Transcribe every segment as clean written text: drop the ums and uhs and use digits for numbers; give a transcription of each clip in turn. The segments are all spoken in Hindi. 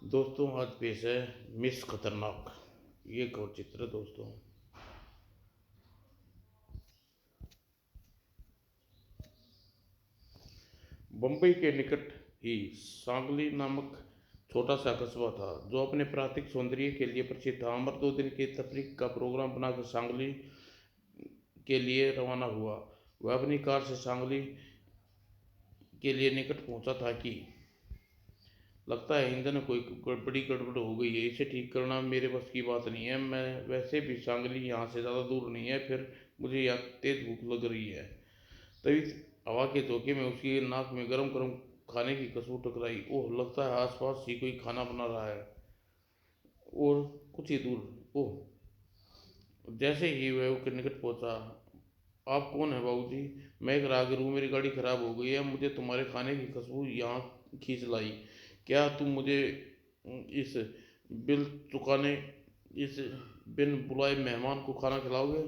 दोस्तों आज पेश है मिस खतरनाक। ये एक और चित्र है दोस्तों। बम्बई के निकट ही सांगली नामक छोटा सा कस्बा था जो अपने प्राकृतिक सौंदर्य के लिए प्रसिद्ध था। अमर 2 दिन के तफरीक का प्रोग्राम बनाकर सांगली के लिए रवाना हुआ। वह अपनी कार से सांगली के लिए निकट पहुंचा था कि लगता है ईंधन में कोई बड़ी गड़बड़ हो गई है। इसे ठीक करना मेरे बस की बात नहीं है। मैं वैसे भी सांगली यहाँ से ज़्यादा दूर नहीं है, फिर मुझे यहाँ तेज भूख लग रही है। तभी हवा के झोंके में उसकी नाक में गरम गरम खाने की खुशबू टकराई। ओह, लगता है आसपास ही कोई खाना बना रहा है। और कुछ ही दूर, ओह, जैसे ही वह उसके निकट पहुंचा, आप कौन है बाबूजी? मैं एक राहगीर हूँ, मेरी गाड़ी खराब हो गई है, मुझे तुम्हारे खाने की खुशबू यहाँ खींच लाई। क्या तुम मुझे इस बिल चुकाने इस बिन बुलाए मेहमान को खाना खिलाओगे?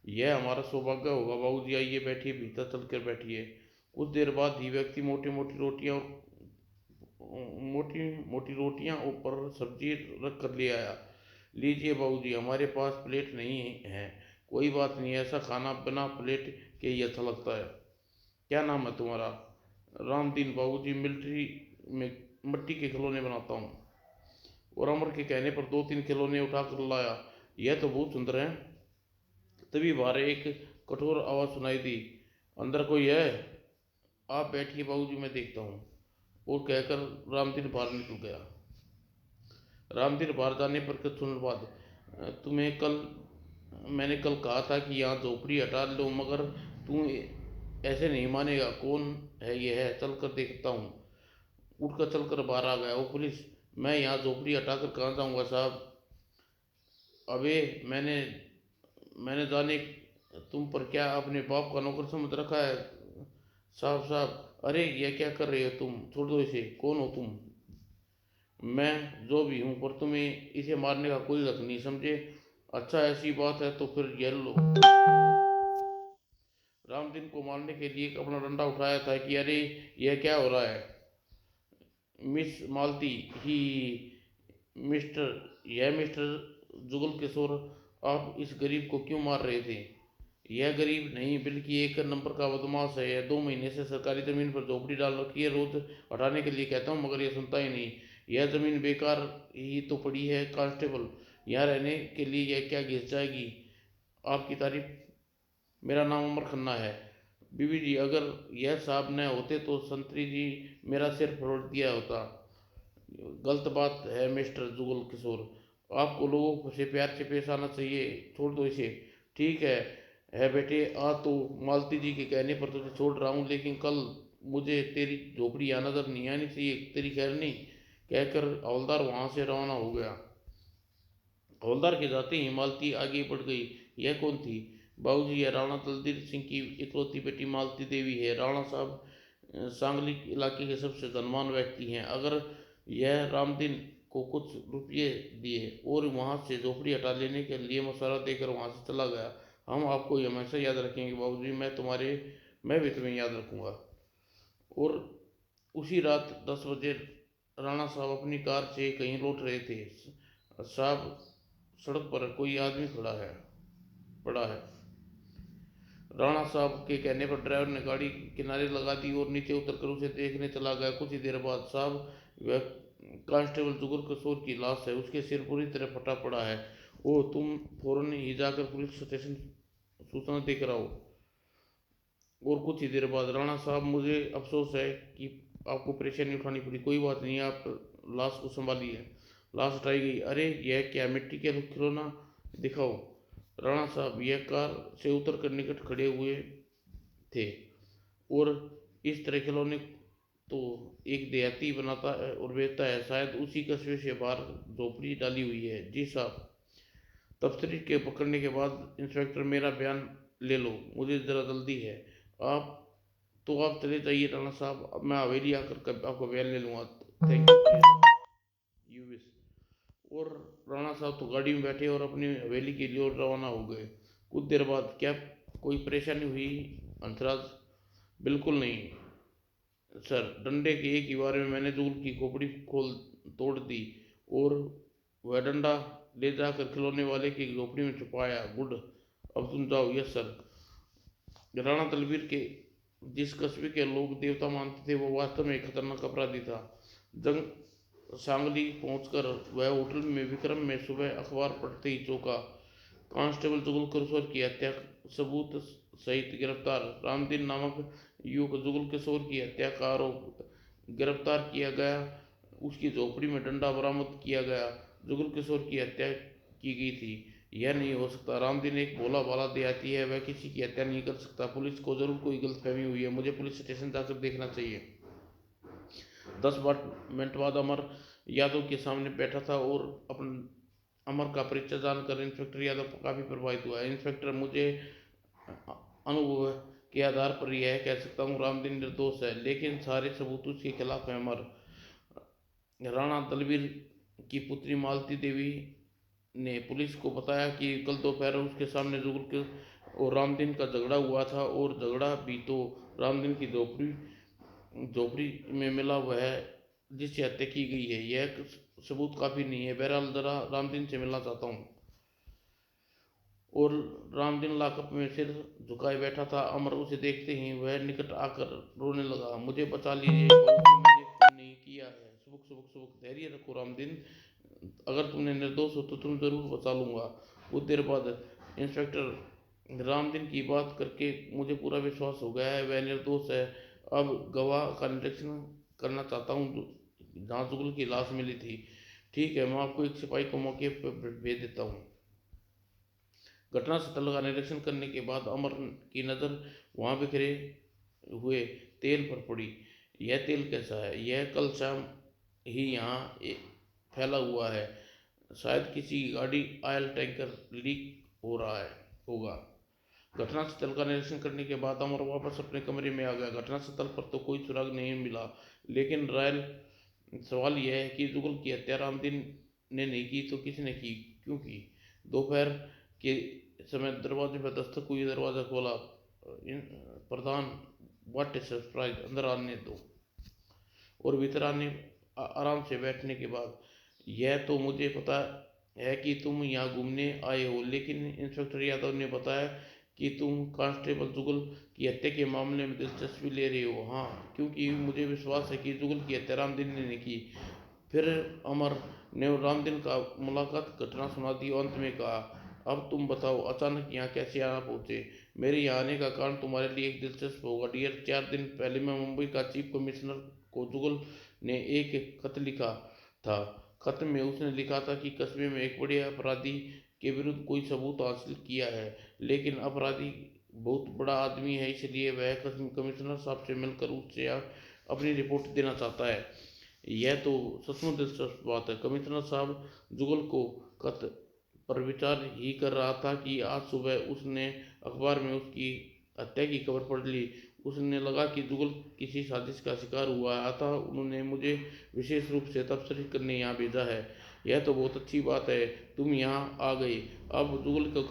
यह हमारा सौभाग्य होगा बाबूजी। आइए बैठिए, भीतर चलकर बैठिए। कुछ देर बाद ही व्यक्ति मोटी मोटी रोटियां ऊपर सब्जी रख कर ले आया। लीजिए बाबूजी, हमारे पास प्लेट नहीं है। कोई बात नहीं, ऐसा खाना बिना प्लेट के ही अच्छा लगता है। क्या नाम है तुम्हारा? रामदीन बाबूजी, मिलिट्री में मिट्टी के खिलौने बनाता हूँ। और अमर के कहने पर 2-3 खिलौने उठा कर लाया। यह तो बहुत सुंदर है। तभी बाहर एक कठोर आवाज़ सुनाई दी, अंदर कोई है? आप बैठिए बाबूजी, मैं देखता हूँ। और कहकर रामदीन बाहर निकल गया। रामदीन बाहर जाने पर कुछ समय बाद, तुम्हें कल मैंने कल कहा था कि यहाँ झोपड़ी हटा लो, मगर तू ऐसे नहीं मानेगा। कौन है यह है? चल कर देखता हूँ। उठकर चल कर बाहर आ गया। वो पुलिस, मैं यहाँ झोपड़ी हटा कर कहाँ जाऊँगा साहब? अबे, मैंने मैंने जाने तुम पर क्या अपने बाप का नौकर समझ रखा है? साहब साहब, अरे यह क्या कर रहे हो तुम? छोड़ दो इसे। कौन हो तुम? मैं जो भी हूँ, पर तुम्हें इसे मारने का कोई हक नहीं, समझे? अच्छा, ऐसी बात है तो फिर ये लो। रामदीन को मारने के लिए अपना डंडा उठाया था कि अरे, यह क्या हो रहा है? मिस मालती ही मिस्टर जुगल किशोर, आप इस गरीब को क्यों मार रहे थे? यह गरीब नहीं बल्कि एक नंबर का बदमाश है। यह 2 महीने से सरकारी ज़मीन पर झोपड़ी डाल रखी है। रोज हटाने के लिए कहता हूँ मगर यह सुनता ही नहीं। यह ज़मीन बेकार ही तो पड़ी है कांस्टेबल। यहाँ रहने के लिए यह क्या घिस जाएगी? आपकी तारीफ। मेरा नाम अमर खन्ना है। बीबी जी, अगर यह साहब न होते तो संतरी जी मेरा सिर फोड़ दिया होता। गलत बात है मिस्टर जुगल किशोर। आपको लोगों से प्यार से पेश आना चाहिए। छोड़ दो इसे। ठीक है बेटे, आ तो मालती जी के कहने पर तुझे छोड़ रहा हूँ, लेकिन कल मुझे तेरी झोपड़ी यहाँ नजर नहीं आनी चाहिए। तेरी खैर नहीं, कहकर हवलदार वहां से रवाना हो गया। हवलदार के जाते ही मालती आगे बढ़ गई। यह कौन थी? बाबूजी, यह राणा दलदीप सिंह की इकलौती बेटी मालती देवी है। राणा साहब सांगली इलाके के सबसे धनवान व्यक्ति हैं। अगर यह रामदीन को कुछ रुपये दिए और वहाँ से झोपड़ी हटा लेने के लिए मशवरा देकर वहाँ से चला गया, हम आपको हमेशा याद रखेंगे बाबूजी। मैं भी तुम्हें याद रखूँगा। और उसी रात 10 बजे राणा साहब अपनी कार से कहीं लौट रहे थे। साहब, सड़क पर कोई आदमी खड़ा है पड़ा है। राणा साहब के कहने पर ड्राइवर ने गाड़ी किनारे लगा दी और नीचे उतरकर उसे देखने चला गया। कुछ ही देर बाद, साहब, वह कांस्टेबल जुगल किशोर की लाश है। उसके सिर पूरी तरह फटा पड़ा है। ओ, तुम फौरन ही जाकर पुलिस स्टेशन सूचना देकर आओ। और कुछ ही देर बाद, राणा साहब, मुझे अफसोस है कि आपको परेशानी उठानी पड़ी। कोई बात नहीं, आप लाश को संभालिए। लाश हटाई गई। अरे, यह क्या मिट्टी के खिलौना? दिखाओ। राणा साहब यह कार से उतर कर निकट खड़े हुए थे। और इस तरह खिलौने तो एक देहाती बनाता है और बेचता है। शायद उसी कस्बे से बाहर झोपड़ी डाली हुई है। जी साहब। तफ्तीश के पकड़ने के बाद इंस्पेक्टर, मेरा बयान ले लो, मुझे ज़रा जल्दी है। आप आप चले जाइए राणा साहब, अब मैं हवेली आकर आपका बयान ले लूँगा। Thank you wish. और राणा साहब तो गाड़ी में बैठे और अपनी हवेली के लिए रवाना हो गए। कुछ देर बाद, क्या कोई परेशानी हुई हंसराज? बिल्कुल नहीं। सर, डंडे के एक ही बार में मैंने जुगल की खोपड़ी खोल तोड़ दी और वह डंडा ले जाकर खिलौने वाले की झोपड़ी में छुपाया। गुड, अब तुम जाओ। Yes sir. राणा तलवीर के जिस कस्बे के लोग देवता मानते थे वो वास्तव में एक खतरनाक अपराधी था। जंग सांगली पहुंचकर वह होटल में विक्रम में सुबह अखबार पढ़ते ही चौंका। कांस्टेबल जुगल किशोर की हत्या सबूत सहित गिरफ्तार। रामदीन नामक युवक जुगल किशोर की हत्या का आरोप गिरफ्तार किया गया। उसकी झोपड़ी में डंडा बरामद किया गया। जुगल किशोर की हत्या की गई थी। यह नहीं हो सकता। रामदीन एक भोला भाला देहाती है, वह किसी की हत्या नहीं कर सकता। पुलिस को जरूर कोई गलतफहमी हुई है, मुझे पुलिस स्टेशन जाकर देखना चाहिए। 10 मिनट बाद अमर यादव के सामने बैठा था और अमर का परिचय जानकर इंस्पेक्टर यादव काफी प्रभावित हुआ। इंस्पेक्टर, मुझे अनुभव के आधार पर यह कह सकता हूँ रामदीन निर्दोष है, लेकिन सारे सबूत उसके खिलाफ है। अमर, राणा दलवीर की पुत्री मालती देवी ने पुलिस को बताया कि कल दोपहर उसके सामने जुगल के और रामदीन का झगड़ा हुआ था और झगड़ा भी तो रामदीन की झोपड़ी में मिला हुआ है जिससे हत्या की गई है। यह सबूत काफी नहीं है। बहरहाल जरा रामदीन से मिलना चाहता हूँ। और रामदीन लॉकअप में सिर झुकाए बैठा था। अमर उसे देखते ही वह निकट आकर रोने लगा। मुझे बचा लीजिए बाबूजी, मैंने खून नहीं किया है। सुबक सुबक सुबक, धैर्य रखो रामदीन, अगर तुमने निर्दोष हो तो तुम जरूर बचा लूंगा। कुछ देर बाद इंस्पेक्टर, रामदीन की बात करके मुझे पूरा विश्वास हो गया है, वह निर्दोष है। अब गवाह का निरीक्षण करना चाहता हूँ जहाँ जुगल की लाश मिली थी। ठीक है, मैं आपको एक सिपाही को मौके पर भेज देता हूँ। घटनास्थल का निरीक्षण करने के बाद अमर की नज़र वहां बिखरे हुए तेल पर पड़ी। यह तेल कैसा है? यह कल शाम ही यहाँ फैला हुआ है। शायद किसी गाड़ी ऑयल टैंकर लीक हो रहा है होगा। घटनास्थल का निरीक्षण करने के बाद अमर वापस अपने कमरे में आ गया। घटनास्थल पर तो कोई सुराग नहीं मिला, लेकिन रॉयल सवाल यह है कि जुगल की हत्या रामदीन ने नहीं की तो किसने की, क्यों की? दोपहर के समय दरवाजे पर दस्तक हुई। दरवाजा खोला। प्रधान, व्हाट ए सरप्राइज, अंदर आने दो। और भीतर आने आराम से बैठने के बाद, यह तो मुझे पता है कि तुम यहाँ घूमने आए हो, लेकिन इंस्पेक्टर यादव ने बताया कि तुम कांस्टेबल जुगल की हत्या के मामले में दिलचस्पी ले रहे हो। हाँ, क्योंकि मुझे विश्वास है कि जुगल की हत्या रामदीन ने नहीं की। फिर अमर ने रामदीन का मुलाकात घटना सुना दी और अंत में कहा, अब तुम बताओ अचानक यहाँ कैसे आना पहुंचे? मेरे यहाँ आने का कारण तुम्हारे लिए एक दिलचस्प होगा डियर। 4 दिन पहले मैं मुंबई का चीफ कमिश्नर को जुगल ने एक खत लिखा था। खत में उसने लिखा था कि कस्बे में एक बड़े अपराधी के विरुद्ध कोई सबूत हासिल किया है, लेकिन अपराधी बहुत बड़ा आदमी है, इसलिए वह कमिश्नर साहब से मिलकर उससे अपनी रिपोर्ट देना चाहता है। यह तो सचमुच दिलचस्प बात है। कमिश्नर साहब जुगल को खत पर विचार ही कर रहा था कि आज सुबह उसने अखबार में उसकी हत्या की खबर पढ़ ली। उसने लगा कि जुगल किसी साजिश का शिकार हुआ है, अतः उन्होंने मुझे विशेष रूप से तबसरे करने यहाँ भेजा है। यह तो बहुत अच्छी बात है, तुम यहाँ आ गए। अब जुगल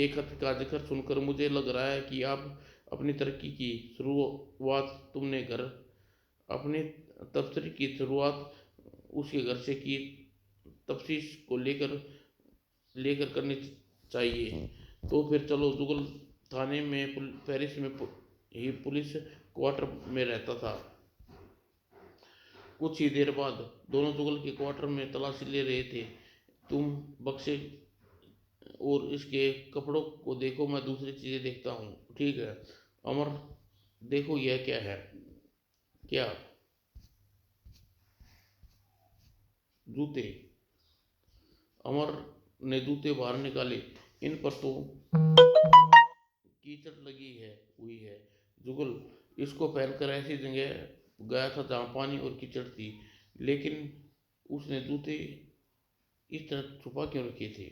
खत का जिक्र सुनकर मुझे लग रहा है कि आप अपनी तरक्की की शुरुआत तुमने घर अपने तबसरे की शुरुआत उसके घर से की। तफ्तीश को लेकर लेकर करनी चाहिए। तो फिर चलो। जुगल थाने में पेरिस में ही पुलिस क्वार्टर में रहता था। कुछ ही देर बाद दोनों जुगल के क्वार्टर में तलाशी ले रहे थे। तुम बक्से और इसके कपड़ों को देखो, मैं दूसरी चीजें देखता हूँ। ठीक है अमर, देखो यह क्या है? क्या? जूते। अमर ने जूते बाहर निकाले। इन पर तो कीचड़ लगी है हुई है। जुगल इसको पहनकर ऐसी जगह गया था जहाँ पानी और कीचड़ थी, लेकिन उसने जूते इस तरह छुपा क्यों रखे थे?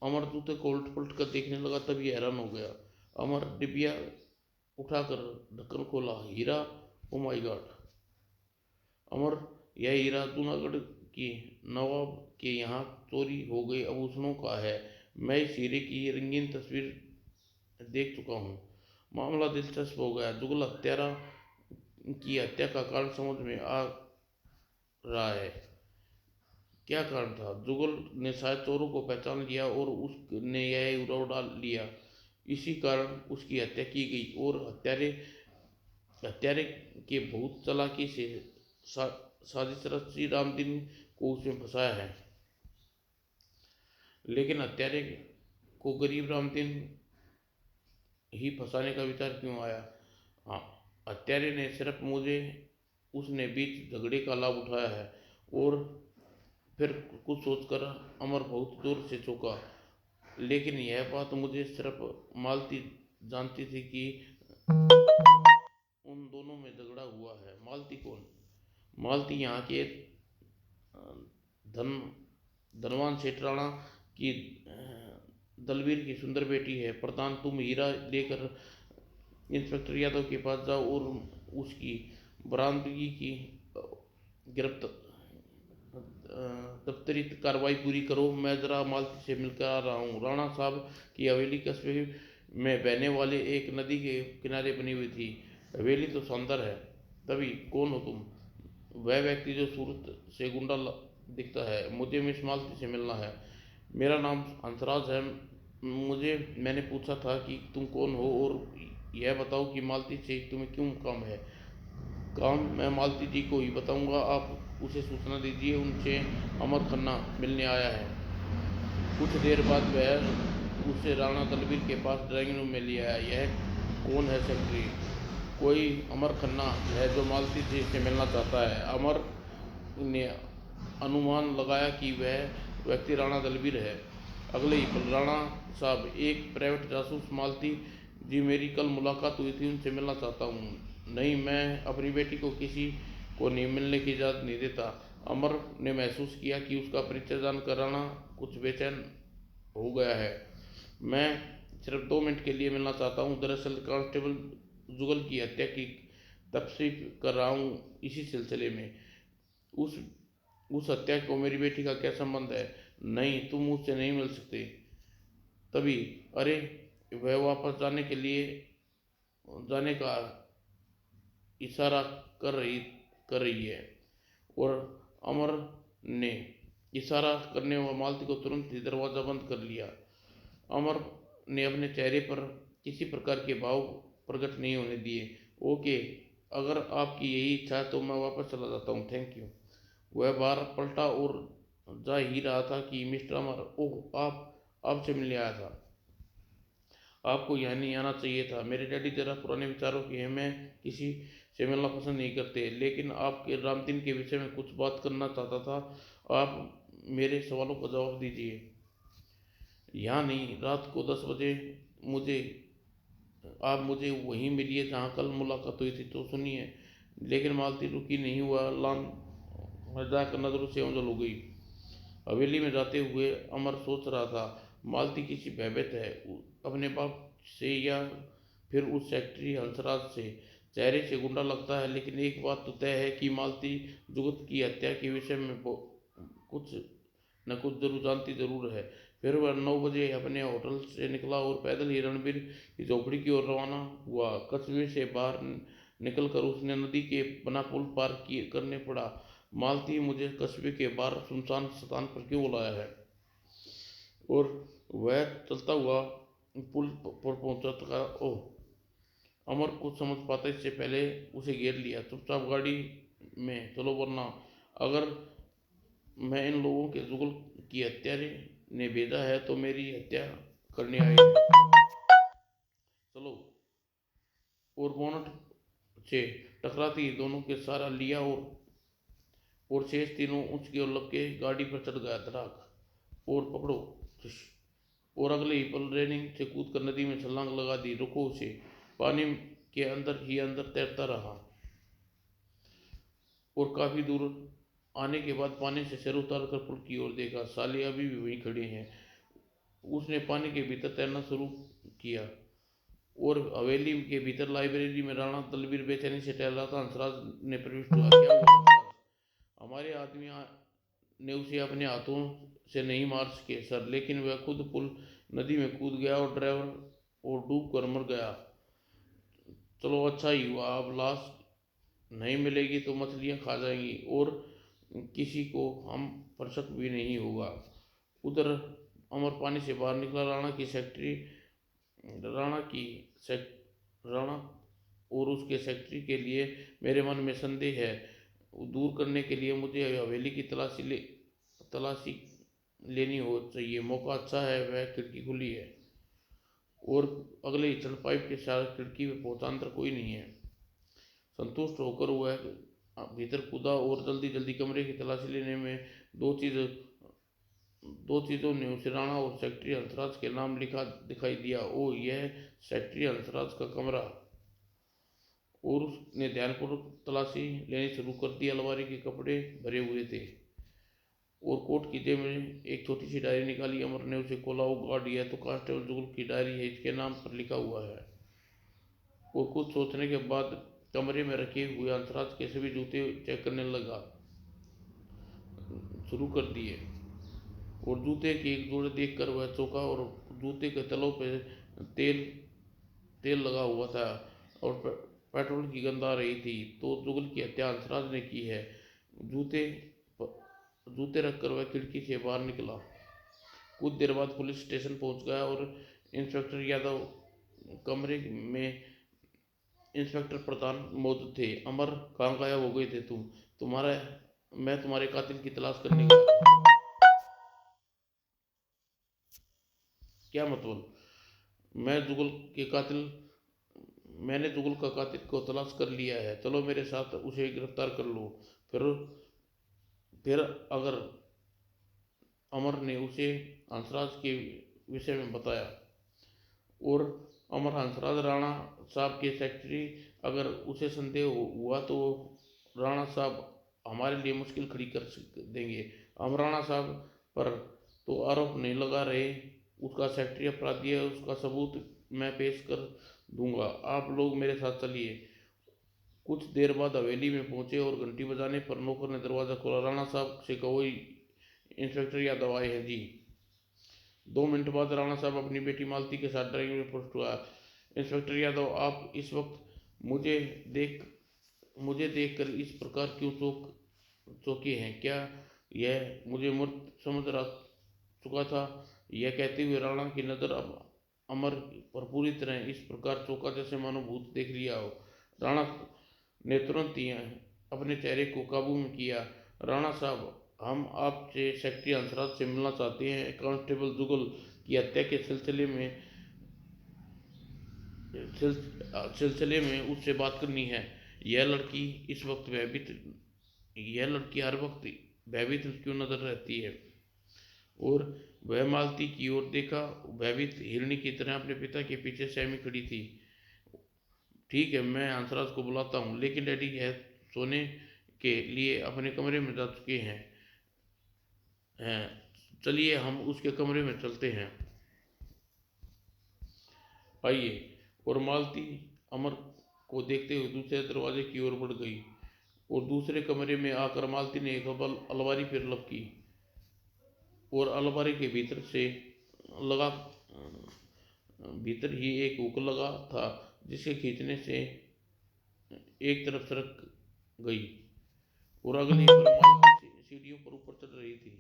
अमर जूते को उलट पलट कर देखने लगा, तभी हैरान हो गया। अमर डिबिया उठाकर ढक्कन खोला। हीरा, ओ माय गॉड! अमर, यह हीरा जूनागढ़ की नवाब के यहाँ चोरी हो गए आभूषणों का है। मैं इस हीरे की रंगीन तस्वीर देख चुका हूँ। मामला दिलचस्प हो गया। जुगल हत्यारा की हत्या का कारण समझ में आ रहा है। क्या कारण था? जुगल ने शायद चोरों को पहचान लिया और उसने यह उड़ाव डाल लिया। इसी कारण उसकी हत्या की गई और हत्यारे हत्यारे के बहुत चालाकी से सा, साजिश रची रामदीन को उसमें फंसाया है। लेकिन हत्यारे को गरीब रामदीन ही फंसाने का विचार क्यों आया? हाँ, हत्यारे ने सिर्फ मुझे उसने बीच झगड़े का लाभ उठाया है। और फिर कुछ सोचकर अमर बहुत जोर से चौंका। लेकिन यह बात मुझे सिर्फ मालती जानती थी कि उन दोनों में झगड़ा हुआ है। मालती कौन? मालती यहाँ के धन धनवान सेठ राणा की दलवीर की सुंदर बेटी है। प्रधान, तुम हीरा लेकर इंस्पेक्टर यादव के पास जाओ और उसकी बरामदगी की गिरफ्त दफ्तरी कार्रवाई पूरी करो। मैं जरा मालती से मिलकर आ रहा हूँ। राणा साहब की हवेली कस्बे में बहने वाले एक नदी के किनारे बनी हुई थी। हवेली तो शानदार है। तभी कौन हो तुम? वह व्यक्ति जो सूरत से गुंडा दिखता है। मुझे मिस मालती से मिलना है। मेरा नाम हंसराज है। मैंने पूछा था कि तुम कौन हो और यह बताओ कि मालती से तुम्हें क्यों काम है? काम मैं मालती जी को ही बताऊंगा। आप उसे सूचना दीजिए, उनसे अमर खन्ना मिलने आया है। कुछ देर बाद वह उसे राणा दलबीर के पास ड्राइंग रूम में ले आया। यह कौन है सेक्रेटरी? कोई अमर खन्ना है जो मालती जी से मिलना चाहता है। अमर ने अनुमान लगाया कि वह व्यक्ति राणा दलबीर है। अगले ही पल, राणा साहब, एक प्राइवेट जासूस मालती जी मेरी कल मुलाकात हुई थी, उनसे मिलना चाहता हूँ। नहीं, मैं अपनी बेटी को किसी को नहीं मिलने की इजाज़त नहीं देता। अमर ने महसूस किया कि उसका परिचय जानकर राणा कुछ बेचैन हो गया है। मैं सिर्फ 2 मिनट के लिए मिलना चाहता हूँ। दरअसल कांस्टेबल जुगल की हत्या की तफ्तीश कर रहा हूँ। इसी सिलसिले में उस उस हत्या को मेरी बेटी का क्या संबंध है? नहीं, तुम मुझसे नहीं मिल सकते। तभी, अरे, वह वापस जाने का इशारा कर रही है। और अमर ने इशारा करने व मालती को तुरंत ही दरवाज़ा बंद कर लिया। अमर ने अपने चेहरे पर किसी प्रकार के भाव प्रकट नहीं होने दिए। ओके, अगर आपकी यही इच्छा है तो मैं वापस चला जाता हूँ, थैंक यू। वह बाहर पलटा और जा ही रहा था कि मिस्टर अमर, ओह, आप आपसे मिलने आया था। आपको यहाँ नहीं आना चाहिए था। मेरे डैडी जरा पुराने विचारों के हैं। मैं किसी से मिलना पसंद नहीं करते, लेकिन आपके रामदीन के विषय में कुछ बात करना चाहता था। आप मेरे सवालों का जवाब दीजिए। यहाँ नहीं, रात को 10 बजे मुझे आप मुझे वहीं मिलिए जहाँ कल मुलाकात हुई थी। तो सुनिए। लेकिन मालती रुकी नहीं। हुआ लान जाकर नजरों से ओझल हो गई। हवेली में जाते हुए अमर सोच रहा था, मालती किसी भयभीत है, अपने बाप से या फिर उस सेक्रेटरी हंसराज से। चेहरे से गुंडा लगता है, लेकिन एक बात तो तय है कि मालती जुगत की हत्या के विषय में कुछ न कुछ जरूर जानती जरूर है। फिर वह 9 बजे अपने होटल से निकला और पैदल ही रणबीर की झोपड़ी की ओर रवाना हुआ। कस्बे से बाहर निकलकर उसने नदी के बना पुल पार करने पड़ा। मालती, मुझे कस्बे के बाहर सुनसान स्थान पर क्यों बुलाया है? और वह चलता हुआ पुल पर पहुंचा था। ओह! अमर कुछ समझ पाता इससे पहले उसे घेर लिया। चुपचाप गाड़ी में चलो, वरना अगर मैं इन लोगों के जुगल की हत्यारे ने भेजा है तो मेरी हत्या करने आए हैं। चलो। और बोनट से टकराती ही दोनों के सहारा लिया और शेष तीनों उसकी ओर लपके गाड़ी पर चढ़ गया। धड़ाक। और पकड़ो। और अगले ही पल रेलिंग से कूदकर नदी में छलांग लगा दी। रुको उसे। पानी के अंदर ही अंदर तैरता रहा और काफी दूर आने के बाद पानी से सिर उतार कर पुल की ओर देखा। साले अभी भी वहीं खड़े हैं। उसने पानी के भीतर तैरना शुरू किया और हवेली के भीतर लाइब्रेरी में राणा दलबीर बेचैनी से टहल रहा था। हंसराज ने प्रविष्ट हुआ। क्या हुआ हंसराज? हमारे आदमी ने उसे अपने हाथों से नहीं मार सके सर, लेकिन वह खुद पुल नदी में कूद गया और ड्राइवर और डूब कर मर गया। चलो अच्छा ही हुआ, अब लाश नहीं मिलेगी तो मछलियाँ खा जाएंगी और किसी को हम पर शक भी नहीं होगा। उधर अमर पानी से बाहर निकला। राणा की सेक राणा और उसके सेक्रेटरी के लिए मेरे मन में संदेह है। दूर करने के लिए मुझे हवेली की तलाशी लेनी हो चाहिए। मौका अच्छा है, वह खिड़की खुली है और अगले ही क्षण पाइप के साथ खिड़की में पहुंचा। अंदर कोई नहीं है। संतुष्ट होकर वह भीतर कूदा और जल्दी जल्दी कमरे की तलाशी लेने में दो चीज दो चीज़ों ने उसे राणा और सेक्रेटरी हंसराज के नाम लिखा दिखाई दिया। ओ, यह सेक्रेटरी हंसराज का कमरा। और उसने ध्यानपूर्वक तलाशी लेनी शुरू कर दी। अलमारी के कपड़े भरे हुए थे और कोट की जेब में एक छोटी सी डायरी निकाली। अमर ने उसे खोला। ओ गॉड, यह तो कांस्टेबल जुगल की डायरी है, इसके नाम पर लिखा हुआ है। और कुछ सोचने के बाद कमरे में रखे हुए हंसराज के सभी जूते चेक करने लगा शुरू कर दिए और जूते के एक जोड़े देखकर वह चौंका और जूते के तलों पे तेल तेल लगा हुआ था और पेट्रोल की गंध आ रही थी। तो जुगल की हत्या हंसराज ने की है। जूते जूते रखकर वह खिड़की से बाहर निकला। कुछ देर बाद पुलिस स्टेशन पहुंच गया और इंस्पेक्टर यादव कमरे में इंस्पेक्टर प्रधान मौजूद थे। अमर, कहाँ गायब हो गए थे तुम? तुम्हारा मैं तुम्हारे कातिल की तलाश करने गया था। क्या मतलब? मैं जुगल के कातिल मैंने जुगल का कातिल को तलाश कर लिया है। चलो मेरे साथ, उसे गिरफ्तार कर लो। फिर फिर अगर अमर ने उसे हंसराज के विषय में बताया और अमर हंसराज राणा साहब के सेक्रेटरी, अगर उसे संदेह हुआ तो राणा साहब हमारे लिए मुश्किल खड़ी कर देंगे। हम राणा साहब पर तो आरोप नहीं लगा रहे, उसका सेक्रेटरी अपराधी है, उसका सबूत मैं पेश कर दूंगा। आप लोग मेरे साथ चलिए। कुछ देर बाद हवेली में पहुंचे और घंटी बजाने पर नौकर ने दरवाज़ा खोला। राणा साहब से कहो, इंस्पेक्टर यादव आए हैं जी। 2 मिनट बाद राणा साहब अपनी बेटी मालती के साथ ड्राइंग में पहुंच हुआ। इंस्पेक्टर यादव, आप इस वक्त देख मुझे देखकर इस प्रकार क्यों चौंके हैं? क्या यह मुझे मृत समझ रहा चुका था? यह कहते हुए राणा की नज़र अब अमर पर पूरी तरह इस प्रकार चौंका जैसे मानो भूत देख लिया हो। राणा ने तुरंत ही अपने चेहरे को काबू में किया। राणा साहब, हम आपसे सेक्रेटरी हंसराज से मिलना चाहते हैं। कांस्टेबल जुगल की हत्या के सिलसिले में उससे बात करनी है। यह लड़की इस वक्त भयभीत यह लड़की हर वक्त भयभीत क्यों नजर रहती है? और वह मालती की ओर देखा। भयभीत हिरणी की तरह अपने पिता के पीछे सहमी खड़ी थी। ठीक है, मैं हंसराज को बुलाता हूँ, लेकिन डैडी है सोने के लिए अपने कमरे में जा चुके हैं। चलिए हम उसके कमरे में चलते हैं, आइए। और मालती अमर को देखते हुए दूसरे दरवाजे की ओर बढ़ गई और दूसरे कमरे में आकर मालती ने एक अलमारी पर लपकी और अलमारी के लगा भीतर ही एक हुक लगा था, जिसे खींचने से एक तरफ सरक गई और अगली पर मालती सीढ़ियों पर ऊपर चढ़ रही थी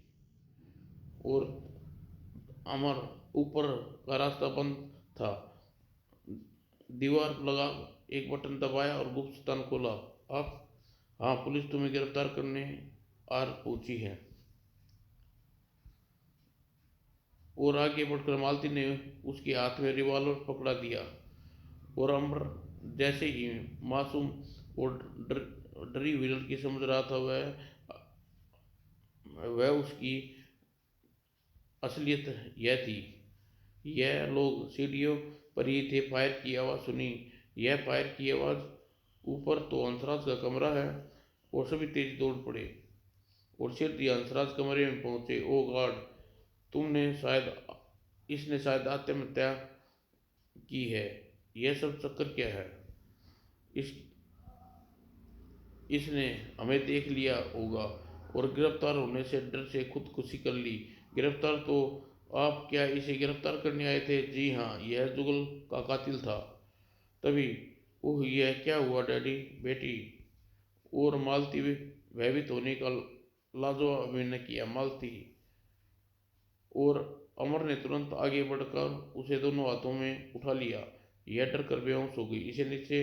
और अमर ऊपर का रास्ता बंद था। दीवार लगा एक बटन दबाया और गुप्त स्थान खोला। आप? हाँ, पुलिस तुम्हें गिरफ्तार करने पहुंची है। और आगे बढ़कर मालती ने उसके हाथ में रिवॉल्वर पकड़ा दिया और अमर जैसे ही मासूम और डरी हुई लड़की समझ रहा था वह उसकी असलियत यह थी। यह लोग सीढ़ियों पर ही थे। फायर की आवाज़ सुनी। यह फायर की आवाज़ ऊपर तो हंसराज का कमरा है और सभी तेज दौड़ पड़े और सीधे हंसराज कमरे में पहुंचे। ओ गॉड, तुमने शायद इसने शायद आत्महत्या की है। यह सब चक्कर क्या है? इस इसने हमें देख लिया होगा और गिरफ्तार होने से डर से खुदकुशी कर ली। गिरफ्तार? तो आप क्या इसे गिरफ्तार करने आए थे? जी हाँ, यह जुगल का कातिल था। तभी ओह, यह क्या हुआ डैडी? बेटी और मालती भयभीत होने का लाजवाब अभिनय किया। मालती और अमर ने तुरंत आगे बढ़कर उसे दोनों हाथों में उठा लिया। यह डर कर बेहोश हो गई। इसे नीचे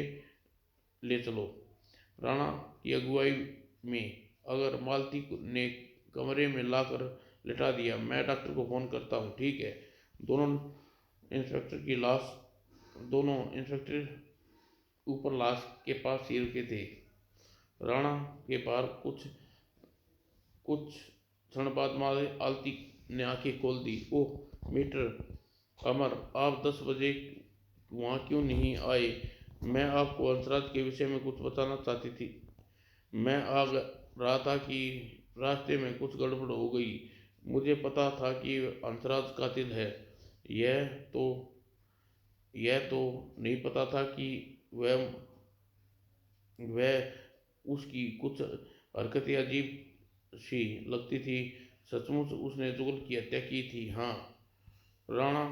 ले चलो। राणा की अगुवाई में अगर मालती ने कमरे में लाकर लिटा दिया, मैं डॉक्टर को फोन करता हूँ। ठीक है। दोनों इंस्पेक्टर की लाश दोनों इंस्पेक्टर ऊपर लाश के पास ही रुके थे। राणा के पार कुछ कुछ क्षण बाद मालती ने आंखें खोल दी। ओह मिस्टर अमर, आप 10 बजे वहाँ क्यों नहीं आए? मैं आपको अंसराज के विषय में कुछ बताना चाहती थी। मैं आ रहा था कि रास्ते में कुछ गड़बड़ हो गई। मुझे पता था कि अंसराज कातिल है। यह तो यह तो नहीं पता था कि वह वह उसकी कुछ हरकतें अजीब सी लगती थी। सचमुच उसने जुगल की हत्या की थी? हाँ। राणा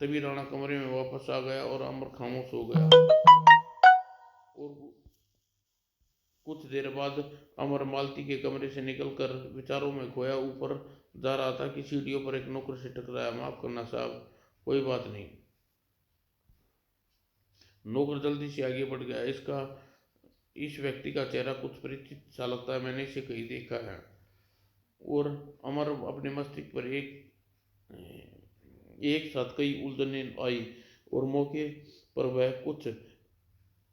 तभी राणा कमरे में वापस आ गया और अमर खामोश हो गया। और कुछ देर बाद अमर मालती के कमरे से निकलकर विचारों में खोया ऊपर जा रहा था कि सीढ़ियों पर एक नौकर से टकराया। माफ करना साहब, कोई बात नहीं। नौकर जल्दी से आगे बढ़ गया। इस व्यक्ति का चेहरा कुछ परिचित सा लगता है, मैंने इसे कहीं देखा है। और अमर अपने मस्तिष्क पर एक साथ कई उलझनें आई और मौके पर वह कुछ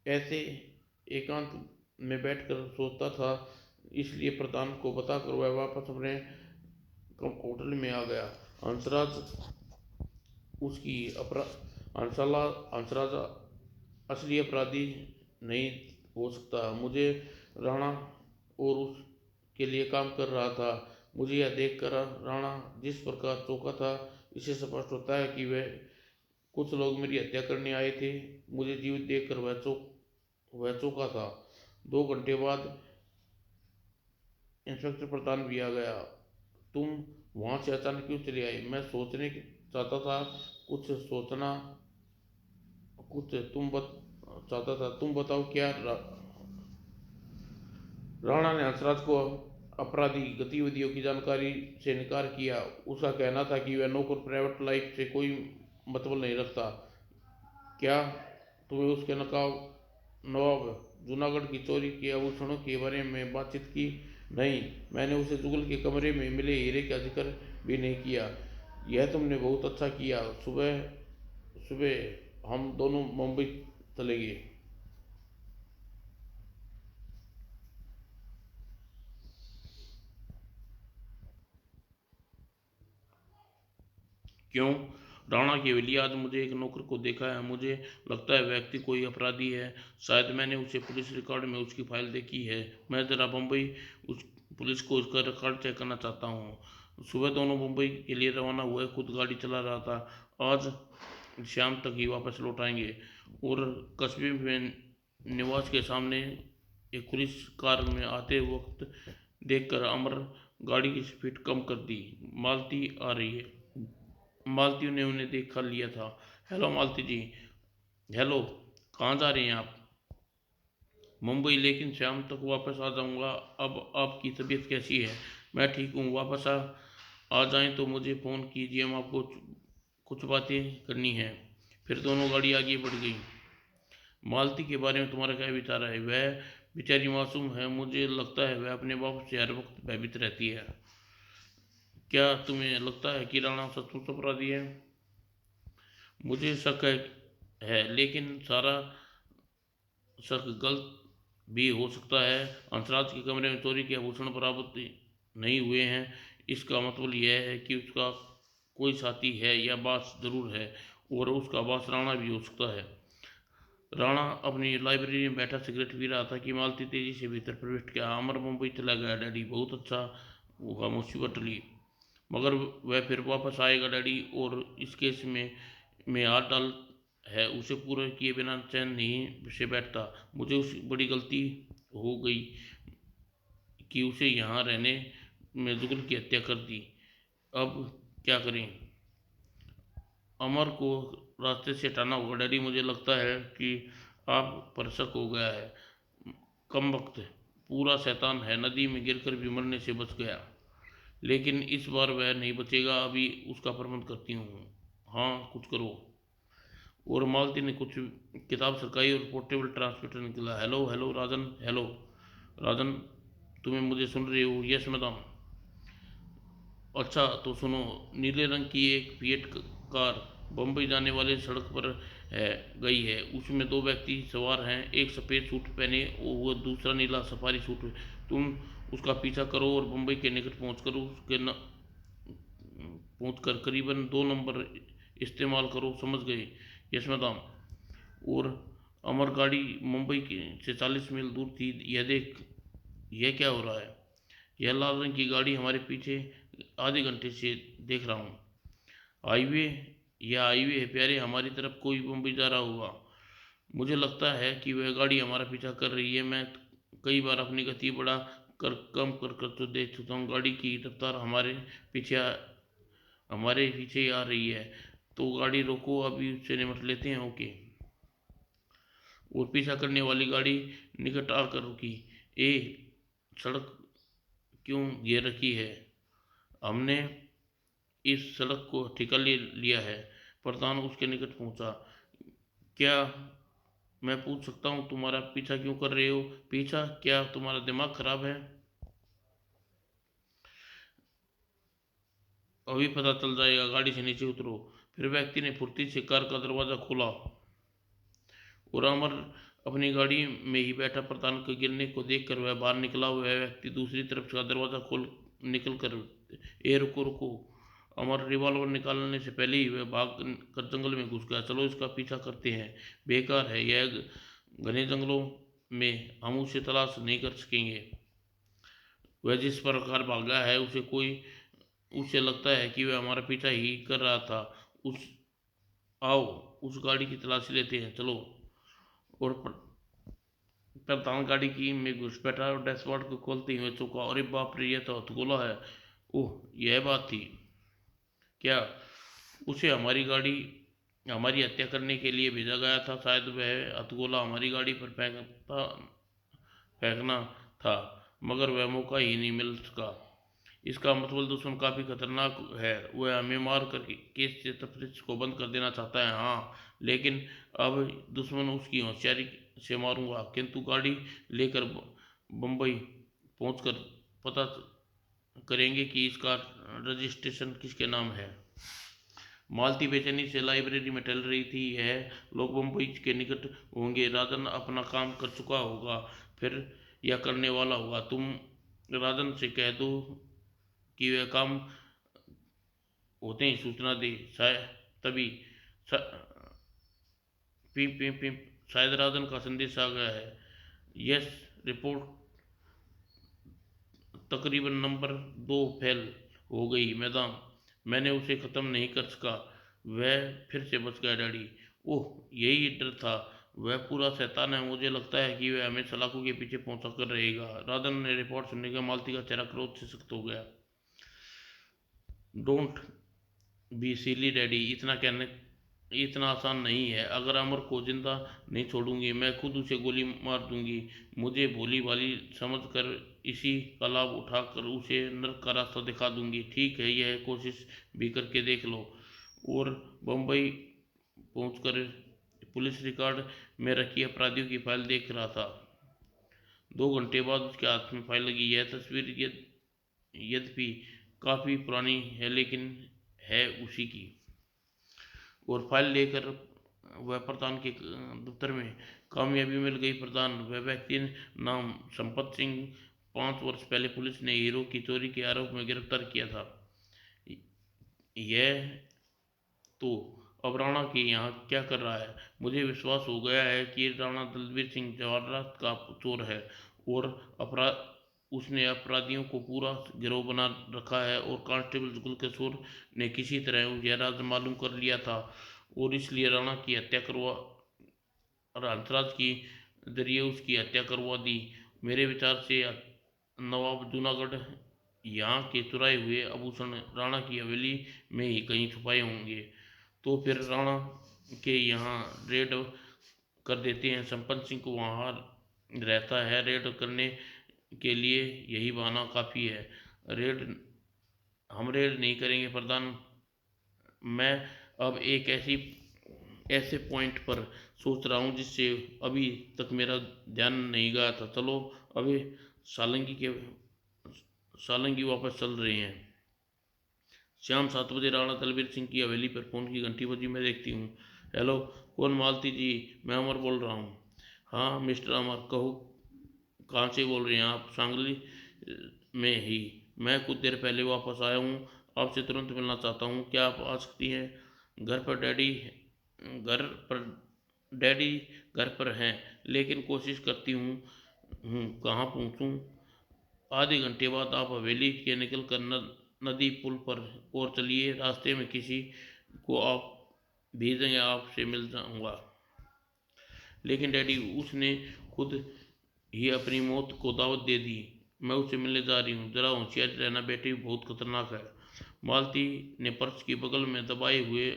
ऐसे एकांत में बैठकर सोचता था। इसलिए प्रधान को बताकर वह वापस अपने होटल में आ गया। हंसराज उसकी हंसराज असली अपराधी नहीं हो सकता। मुझे राणा और उसके लिए काम कर रहा था। मुझे यह देखकर राणा जिस प्रकार चौंका था, इससे स्पष्ट होता है कि कुछ लोग मेरी हत्या करने आए थे। मुझे जीवित देखकर वह चौंका था। 2 घंटे बाद इंस्पेक्टर प्रधान भी आ गया। तुम वहां से अचानक क्यों चले आए? मैं सोचने चाहता था कुछ सोचना कुछ तुम बत चाहता था। तुम बताओ क्या? राणा ने हंसराज को अपराधी गतिविधियों की जानकारी से इनकार किया। उसका कहना था कि वह नौकर प्राइवेट लाइफ से कोई मतलब नहीं रखता। क्या तुम्हें उसके नवाब जूनागढ़ की चोरी के आभूषणों के बारे में बातचीत की? नहीं, मैंने उसे जुगल के कमरे में मिले हीरे का जिक्र भी नहीं किया। यह तुमने बहुत अच्छा किया। सुबह सुबह हम दोनों मुंबई चले गए। क्यों? राणा केवली, आज मुझे एक नौकर को देखा है। मुझे लगता है व्यक्ति कोई अपराधी है। शायद मैंने उसे पुलिस रिकॉर्ड में उसकी फाइल देखी है। मैं जरा मुंबई उस पुलिस को उसका रिकॉर्ड चेक करना चाहता हूँ। सुबह दोनों मुंबई के लिए रवाना हुए। खुद गाड़ी चला रहा था। आज शाम तक ही वापस लौट आएंगे। और कस्बे में निवास के सामने एक पुलिस कार में आते वक्त देखकर अमर गाड़ी की स्पीड कम कर दी। मालती आ रही है। मालती ने उन्हें देख कर लिया था। हेलो मालती जी। हेलो। कहाँ जा रहे हैं आप? मुंबई, लेकिन शाम तक वापस आ जाऊंगा। अब आपकी तबीयत कैसी है? मैं ठीक हूँ। वापस आ जाएं तो मुझे फ़ोन कीजिए। हम आपको कुछ बातें करनी है। फिर दोनों गाड़ी आगे बढ़ गई। मालती के बारे में तुम्हारा क्या विचार है? वह बेचारी मासूम है। मुझे लगता है वह अपने बाप से हर वक्त भयभीत रहती है। क्या तुम्हें लगता है कि राणा सचमुच अपराधी है? मुझे शक है, लेकिन सारा शक गलत भी हो सकता है। अंतराज के कमरे में चोरी के आभूषण बरामद नहीं हुए हैं। इसका मतलब यह है कि उसका कोई साथी है या बास जरूर है। और उसका बास राणा भी हो सकता है। राणा अपनी लाइब्रेरी में बैठा सिगरेट पी रहा था कि मालती तेजी से भीतर प्रवेश किया। अमर मुंबई चला गया डैडी, बहुत अच्छा हुआ मुसीबत टली। मगर वह फिर वापस आएगा डैडी, और इस केस में हाथ डाल है। उसे पूरा किए बिना चैन नहीं से बैठता। मुझे उस बड़ी गलती हो गई कि उसे यहाँ रहने में जुगल की हत्या कर दी। अब क्या करें? अमर को रास्ते से हटाना होगा डैडी। मुझे लगता है कि आप पर शक हो गया है। कमबख्त, पूरा शैतान है, नदी में गिरकर भी मरने से बच गया, लेकिन इस बार वह नहीं बचेगा। अभी उसका प्रबंध करती हूँ। हाँ, कुछ करो। और मालती ने कुछ किताब सरकाई और पोर्टेबल ट्रांसमीटर निकला। हेलो हेलो राजन, हेलो राजन, तुम्हें मुझे सुन रहे हो? Yes madam. अच्छा तो सुनो, नीले रंग की एक फिएट कार बम्बई जाने वाले सड़क पर है गई है। उसमें दो व्यक्ति सवार हैं, एक सफ़ेद सूट पहने और दूसरा नीला सफारी सूट। तुम उसका पीछा करो और बम्बई के निकट पहुँच कर करीबन 2 नंबर इस्तेमाल करो, समझ गए? Yes madam. और अमर गाड़ी मुंबई से 40 मील दूर थी। यह देख, यह क्या हो रहा है? यह लाल रंग की गाड़ी हमारे पीछे आधे घंटे से देख रहा हूँ। हाईवे, यह हाईवे है प्यारे, हमारी तरफ कोई बम्बई जा रहा होगा। मुझे लगता है कि वह गाड़ी हमारा पीछा कर रही है। मैं कई बार अपनी गति बढ़ा कर कम कर तो देख चुका हूँ। गाड़ी की रफ्तार पीछे हमारे पीछे ही आ रही है। तो गाड़ी रोको, अभी उससे निपट लेते हैं। ओके। और पीछा करने वाली गाड़ी निकट आकर रुकी। ए, सड़क क्यों घेर रखी है? हमने इस सड़क को ठेका ले लिया है। प्रधान उसके निकट पहुंचा। क्या मैं पूछ सकता हूँ तुम्हारा पीछा क्यों कर रहे हो? पीछा? क्या तुम्हारा दिमाग खराब है? अभी पता चल जाएगा, गाड़ी से नीचे उतरो। फिर व्यक्ति ने फुर्ती से कार का दरवाजा खोला और अमर अपनी गाड़ी में ही बैठा। प्रधान के गिरने को देखकर वह बाहर निकला। वह व्यक्ति दूसरी तरफ का दरवाजा खोल निकल कर, ए रुको रुको। अमर रिवॉल्वर निकालने से पहले ही वह भाग कर जंगल में घुस गया। चलो इसका पीछा करते हैं। बेकार है, यह घने जंगलों में हम उसे तलाश नहीं कर सकेंगे। वह जिस प्रकार भागा है उससे लगता है कि वह हमारा पीछा ही कर रहा था। उस आओ उस गाड़ी की तलाशी लेते हैं, चलो। और प्रधान गाड़ी की में घुस बैठा और डैशबोर्ड को खोलते हुए चौंका। अरे बाप रे, यह तो हथगोला है। ओह, यह बात थी क्या? उसे हमारी हत्या करने के लिए भेजा गया था। शायद वह हथगोला हमारी गाड़ी पर फेंकना था, मगर वह मौका ही नहीं मिल सका। इसका मतलब दुश्मन काफी खतरनाक है। वह हमें मार कर केस से तफ्तीश को बंद कर देना चाहता है। हाँ, लेकिन अब दुश्मन उसकी होशियारी से मारूंगा। किंतु गाड़ी लेकर बम्बई पहुंचकर पता करेंगे कि इसका रजिस्ट्रेशन किसके नाम है। मालती बेचैनी से लाइब्रेरी में टहल रही थी। यह लोग बम्बई के निकट होंगे। राजन अपना काम कर चुका होगा, फिर या करने वाला होगा। तुम राजन से कह दो कि वह काम होते ही सूचना दे। शायद तभी पिप पिप पिप, शायद राजन का संदेश आ गया है। यस, रिपोर्ट तकरीबन नंबर 2 फेल हो गई मैडम। मैंने उसे ख़त्म नहीं कर सका। वह फिर से बच गया डैडी। ओह, यही डर था। वह पूरा शैतान है। मुझे लगता है कि वह हमें सलाखों के पीछे पहुंचा कर रहेगा। राजन ने रिपोर्ट सुनने का मालती का चेहरा क्रोध से सख्त हो गया। डोंट बी सिली डैडी, इतना आसान नहीं है। अगर अमर को जिंदा नहीं छोड़ूंगी, मैं खुद उसे गोली मार दूंगी। मुझे भोली भाली समझ कर इसी का लाभ उठाकर उसे नर्क का रास्ता दिखा दूंगी। ठीक है, यह कोशिश भी करके देख लो। और बम्बई पहुंचकर पुलिस रिकॉर्ड में रखी अपराधियों की फाइल देख रहा था। 2 घंटे बाद उसके हाथ में फाइल लगी। यह तस्वीर यद्यपि काफ़ी पुरानी है, लेकिन है उसी की। और फाइल लेकर वह प्रधान के दफ्तर में। कामयाबी मिल गई प्रधान। वह व्यक्ति नाम संपत सिंह 5 वर्ष पहले पुलिस ने हीरो की चोरी के आरोप में गिरफ्तार किया था। यह तो अब राणा के यहाँ क्या कर रहा है? मुझे विश्वास हो गया है कि राणा दलबीर सिंह जवाहरात का चोर है और अपराध उसने अपराधियों को पूरा गिरोह बना रखा है। और कांस्टेबल जुगल किशोर ने किसी तरह यह राज मालूम कर लिया था और इसलिए राणा की हत्या करवा और हंसराज की जरिए उसकी हत्या करवा दी। मेरे विचार से नवाब जूनागढ़ यहाँ के चुराए हुए आभूषण राणा की हवेली में ही कहीं छुपाए होंगे। तो फिर राणा के यहाँ रेड कर देते हैं। संपत सिंह को वहाँ रहता है, रेड करने के लिए यही बहाना काफ़ी है। हम रेड नहीं करेंगे प्रधान। मैं अब एक ऐसे पॉइंट पर सोच रहा हूँ जिससे अभी तक मेरा ध्यान नहीं गया था। चलो अभी सालंगी वापस चल रहे हैं। शाम 7 बजे राणा दलबीर सिंह की हवेली पर फ़ोन की घंटी बजी। मैं देखती हूँ। हेलो, कौन? मालती जी, मैं अमर बोल रहा हूँ। हाँ मिस्टर अमर, कहो कहाँ से बोल रहे हैं आप? सांगली में ही। मैं कुछ देर पहले वापस आया हूँ, आपसे तुरंत मिलना चाहता हूँ। क्या आप आ सकती हैं? घर पर डैडी घर पर डैडी घर पर हैं, लेकिन कोशिश करती कहाँ पहुँचूँ? आधे घंटे बाद आप हवेली के निकल कर नदी पुल पर और चलिए। रास्ते में किसी को आप भेजेंगे, आपसे मिल जाऊंगा। लेकिन डैडी, उसने खुद ही अपनी मौत को दावत दे दी। मैं उससे मिलने जा रही हूँ, जरा होशियार रहना बेटी, बहुत खतरनाक है। मालती ने पर्स की बगल में दबाए हुए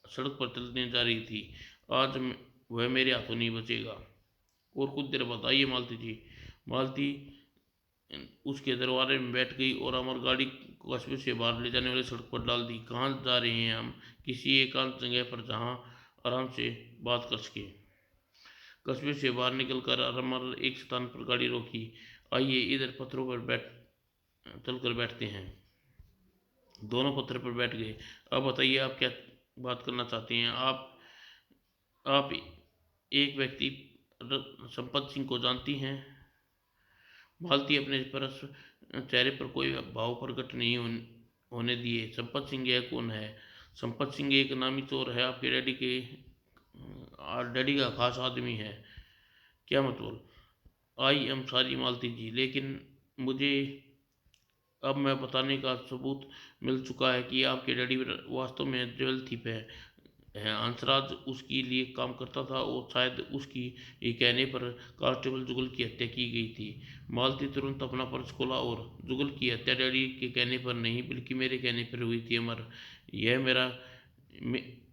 सड़क पर चलने जा रही थी। आज वह मेरे हाथों नहीं बचेगा। और कुछ देर बाद, आइए मालती जी। मालती उसके दरबारे में बैठ गई और अमर गाड़ी को कस्बे से बाहर ले जाने वाली सड़क पर डाल दी। कहाँ जा रहे हैं हम? किसी एकांत जगह पर जहाँ आराम से बात कर सके। कस्बे से बाहर निकलकर अमर एक स्थान पर गाड़ी रोकी। आइए इधर पत्थरों पर चलकर बैठते हैं। दोनों पत्थर पर बैठ गए। अब बताइए, आप क्या बात करना चाहते हैं? आप एक व्यक्ति संपत सिंह को जानती हैं? मालती अपने चेहरे पर कोई भाव प्रकट नहीं होने दिए। संपत सिंह यह कौन है? संपत सिंह एक नामी चोर है, आपके डैडी का खास आदमी है। क्या मतलब? आई एम सॉरी मालती जी, लेकिन मुझे अब मैं बताने का सबूत मिल चुका है कि आपके डैडी वास्तव में ज्वेल थीप है। हंसराज उसके लिए काम करता था और शायद उसकी ये कहने पर कांस्टेबल जुगल की हत्या की गई थी। मालती तुरंत अपना पर्स खोला और जुगल की हत्या डैडी के कहने पर नहीं बल्कि मेरे कहने पर हुई थी अमर।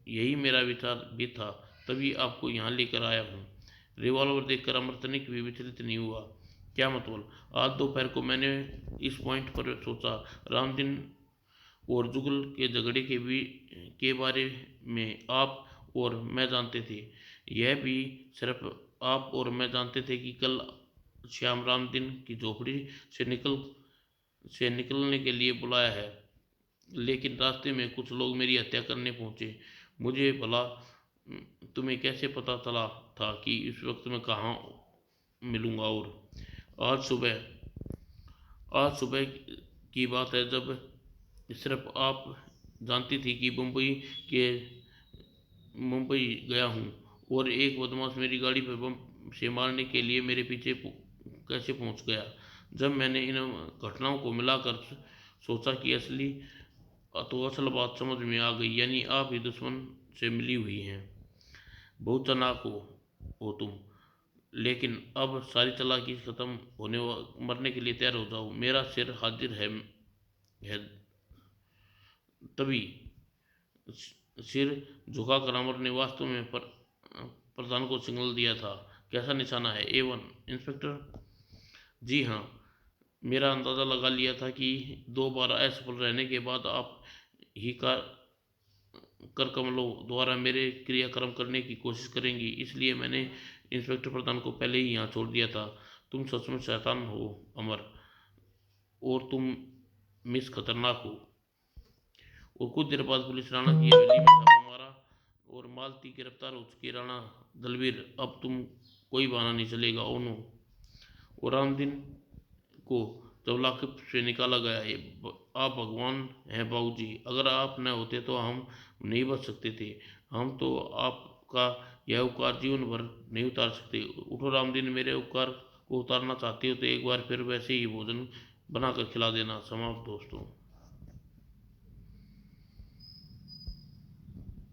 यही मेरा विचार भी था, तभी आपको यहाँ लेकर आया हूँ। रिवॉल्वर देखकर अमर तनिक भी विचलित नहीं हुआ। क्या मतलब? आज दोपहर को मैंने इस पॉइंट पर सोचा। रामदीन और जुगल के झगड़े के बारे में आप और मैं जानते थे। यह भी सिर्फ आप और मैं जानते थे कि कल श्याम रामदीन की झोपड़ी से निकलने के लिए बुलाया है। लेकिन रास्ते में कुछ लोग मेरी हत्या करने पहुंचे। मुझे भला तुम्हें कैसे पता चला था कि इस वक्त मैं कहाँ मिलूंगा? और आज सुबह आज सुबह की बात है, जब सिर्फ आप जानती थी कि मुंबई गया हूँ और एक बदमाश मेरी गाड़ी पर बम से मारने के लिए मेरे पीछे कैसे पहुँच गया। जब मैंने इन घटनाओं को मिलाकर सोचा कि असल बात समझ में आ गई, यानी आप ही दुश्मन से मिली हुई हैं। बहुत चालाक हो तुम। लेकिन अब सारी चालाकी खत्म मरने के लिए तैयार हो जाओ। मेरा सिर हाजिर है। तभी सिर झुकाकर अमर ने वास्तव में प्रधान को सिग्नल दिया था। कैसा निशाना है? A1 inspector. जी हाँ, मेरा अंदाज़ा लगा लिया था कि 2 बार असफल रहने के बाद आप ही कर कमलों द्वारा मेरे क्रियाक्रम करने की कोशिश करेंगी, इसलिए मैंने इंस्पेक्टर प्रधान को पहले ही यहाँ छोड़ दिया था। तुम सचमुच शैतान हो अमर, और तुम मिस खतरनाक हो। और कुछ देर बाद पुलिस राणा की हवेली में छापा मारा और मालती गिरफ्तार हो चुकी। राणा दलवीर, अब तुम कोई बहाना नहीं चलेगा। ओनो। और रामदीन को जब लाकअप से निकाला गया है, आप भगवान हैं बाबूजी। अगर आप न होते तो हम नहीं बच सकते थे। हम तो आपका यह उपकार जीवन भर नहीं उतार सकते। उठो रामदीन, मेरे उपकार को उतारना चाहते हो तो एक बार फिर वैसे ही भोजन बनाकर खिला देना। समाप्त दोस्तों।